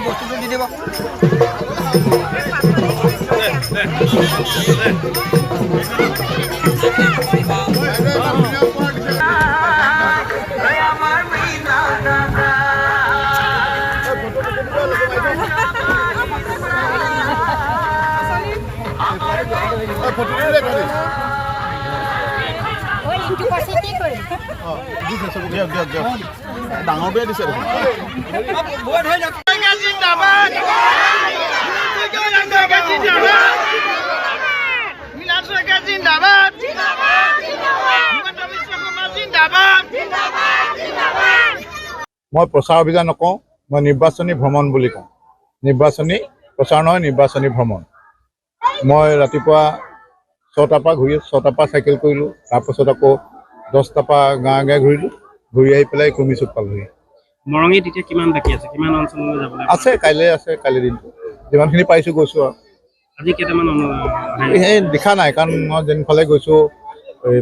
বস্তুটো দি দিব ডাঙৰ বেয়া দিছে মই প্ৰচাৰ অভিযান নকওঁ, মই নিৰ্বাচনী ভ্ৰমণ বুলি কওঁ। নিৰ্বাচনী প্ৰচাৰ নহয়, নিৰ্বাচনী ভ্ৰমণ। মই ৰাতিপুৱা 6টাৰ পৰা ঘূৰি 6টাৰ পৰা চাইকেল কৰিলোঁ, তাৰপাছত আকৌ 10টাৰ পৰা গাঁৱে গাঁৱে ঘূৰিলোঁ, ঘূৰি আহি পেলাই কুমিচুক পালোহি। মৰঙীত এতিয়া কিমান বাকী আছে, কিমান অঞ্চললৈ যাবলৈ আছে? কাইলৈ দিনটো যিমানখিনি পাৰিছোঁ গৈছোঁ আৰু। আজি কেইটামান সেই দেখা নাই, কাৰণ মই যেনফালে গৈছোঁ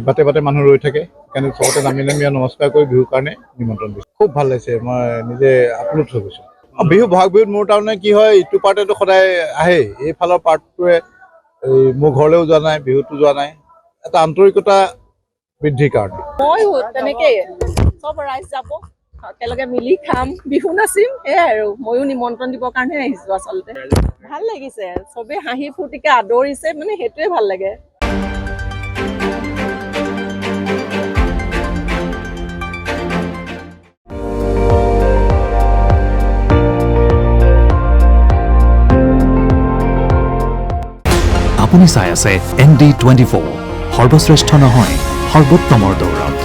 বাটে বাটে মানুহ ৰৈ থাকে, সেইকাৰণে চবতে নামি নামি নমস্কাৰ কৰি বিহুৰ কাৰণে নিমন্ত্ৰণ দিছোঁ। খুব ভাল লাগিছে, মই নিজে আপ্লুত হৈ গৈছোঁ। বিহু বহাগ বিহুত মোৰ তাৰমানে কি হয়, ইটো পাৰ্টেতো সদায় আহে, এইফালৰ পাৰ্টটোৱে মোৰ ঘৰলৈও যোৱা নাই, বিহুতো যোৱা নাই, এটা আন্তৰিকতা বৃদ্ধিৰ কাৰণে। ময়ো তেনেকেই চব ৰাইজ যাব, একেলগে মিলি খাম, বিহু নাচিম, সেয়াই আৰু। ময়ো নিমন্ত্ৰণ দিবৰ কাৰণে আহিছোঁ আচলতে। ভাল লাগিছে, চবেই হাঁহি ফূৰ্তিকে আদৰিছে, মানে সেইটোৱে ভাল লাগে। আপুনি চাই আছে ND24, সৰ্বশ্ৰেষ্ঠ নহয় সৰ্বোত্তমৰ দৌৰত।